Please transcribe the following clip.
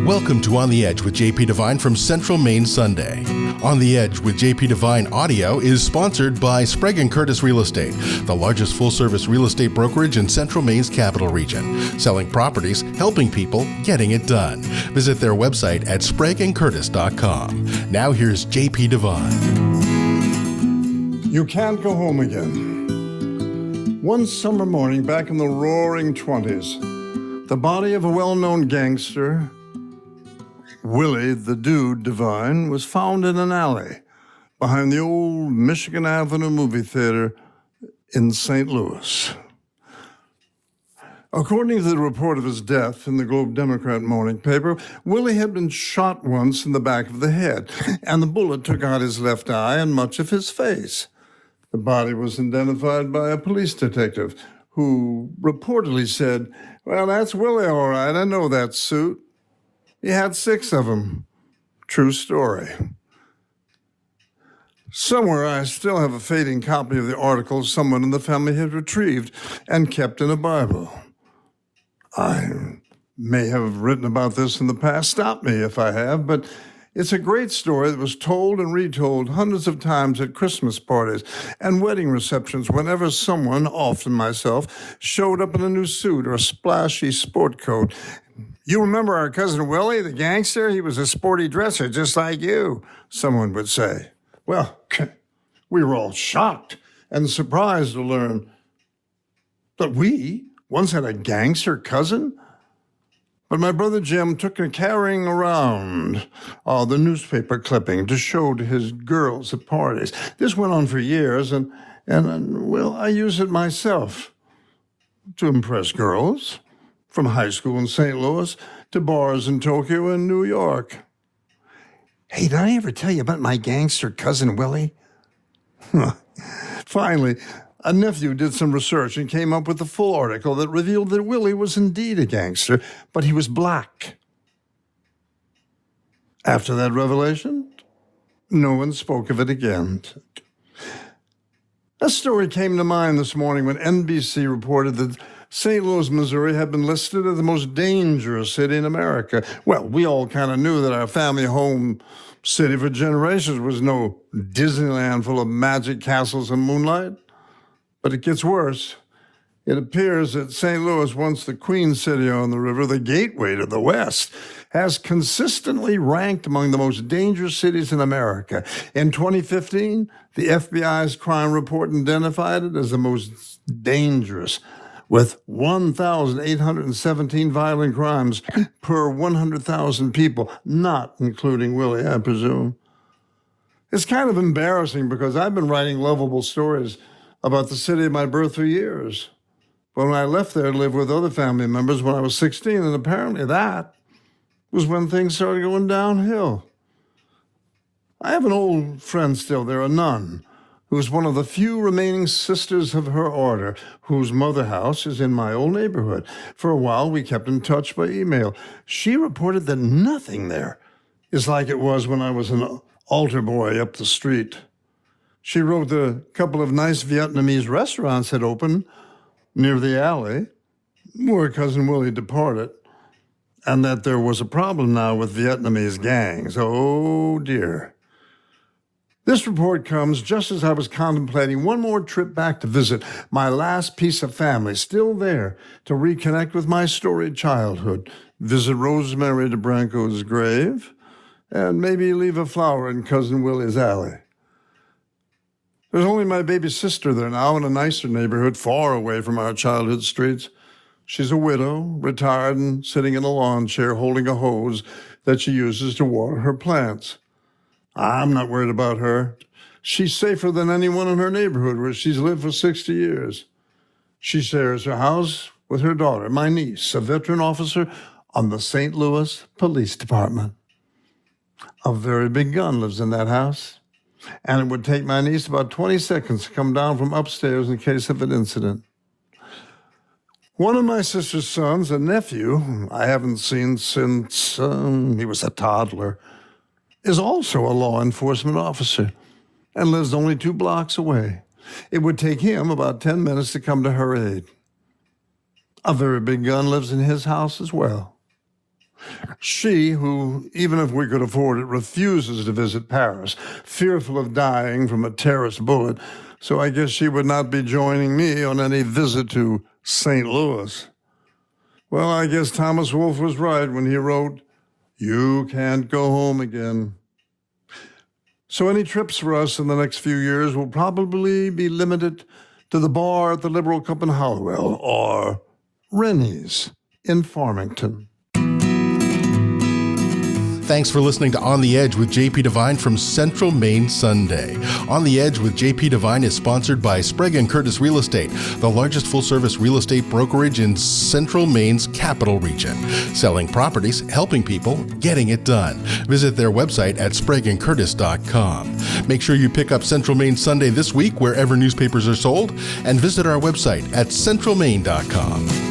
Welcome to On the Edge with JP Devine from Central Maine Sunday. On the Edge with JP Devine Audio is sponsored by Sprague & Curtis Real Estate, the largest full-service real estate brokerage in Central Maine's capital region, selling properties, helping people, getting it done. Visit their website at spragueandcurtis.com. Now here's JP Devine. You can't go home again. One summer morning back in the roaring 20s, the body of a well-known gangster, Willie the Dude Devine, was found in an alley behind the old Michigan Avenue movie theater in St. Louis. According to the report of his death in the Globe Democrat morning paper, Willie had been shot once in the back of the head, and the bullet took out his left eye and much of his face. The body was identified by a police detective who reportedly said, "Well, that's Willie, all right. I know that suit. He had 6 of them." True story. Somewhere I still have a fading copy of the article someone in the family had retrieved and kept in a Bible. I may have written about this in the past. Stop me if I have, but it's a great story that was told and retold hundreds of times at Christmas parties and wedding receptions whenever someone, often myself, showed up in a new suit or a splashy sport coat. "You remember our cousin Willie, the gangster? He was a sporty dresser just like you," someone would say. Well, we were all shocked and surprised to learn that we once had a gangster cousin. But my brother Jim took to carrying around the newspaper clipping to show to his girls at parties. This went on for years, and I use it myself to impress girls, from high school in St. Louis to bars in Tokyo and New York. "Hey, did I ever tell you about my gangster cousin Willie?" Finally, a nephew did some research and came up with a full article that revealed that Willie was indeed a gangster, but he was black. After that revelation, no one spoke of it again. A story came to mind this morning when NBC reported that St. Louis, Missouri had been listed as the most dangerous city in America. Well, we all kind of knew that our family home city for generations was no Disneyland full of magic castles and moonlight. But it gets worse. It appears that St. Louis, once the Queen City on the river, the gateway to the West, has consistently ranked among the most dangerous cities in America. In 2015, the FBI's crime report identified it as the most dangerous, with 1,817 violent crimes per 100,000 people, not including Willie, I presume. It's kind of embarrassing because I've been writing lovable stories about the city of my birth for years. But when I left there to live with other family members when I was 16, and apparently that was when things started going downhill. I have an old friend still there, a nun, who's one of the few remaining sisters of her order, whose mother house is in my old neighborhood. For a while, we kept in touch by email. She reported that nothing there is like it was when I was an altar boy up the street. She wrote that a couple of nice Vietnamese restaurants had opened near the alley where Cousin Willie departed, and that there was a problem now with Vietnamese gangs. Oh, dear. This report comes just as I was contemplating one more trip back to visit my last piece of family, still there, to reconnect with my storied childhood, visit Rosemary DeBranco's grave, and maybe leave a flower in Cousin Willie's alley. There's only my baby sister there now in a nicer neighborhood far away from our childhood streets. She's a widow, retired, and sitting in a lawn chair holding a hose that she uses to water her plants. I'm not worried about her. She's safer than anyone in her neighborhood where she's lived for 60 years. She shares her house with her daughter, my niece, a veteran officer on the St. Louis Police Department. A very big gun lives in that house, and it would take my niece about 20 seconds to come down from upstairs in case of an incident. One of my sister's sons, a nephew I haven't seen since he was a toddler, is also a law enforcement officer and lives only 2 blocks away. It would take him about 10 minutes to come to her aid. A very big gun lives in his house as well. She, who, even if we could afford it, refuses to visit Paris, fearful of dying from a terrorist bullet, so I guess she would not be joining me on any visit to St. Louis. Well, I guess Thomas Wolfe was right when he wrote, "You can't go home again." So any trips for us in the next few years will probably be limited to the bar at the Liberal Cup in Hollowell or Rennie's in Farmington. Thanks for listening to On the Edge with JP Devine from Central Maine Sunday. On the Edge with JP Devine is sponsored by Sprague & Curtis Real Estate, the largest full-service real estate brokerage in Central Maine's capital region. Selling properties, helping people, getting it done. Visit their website at spragueandcurtis.com. Make sure you pick up Central Maine Sunday this week wherever newspapers are sold, and visit our website at centralmaine.com.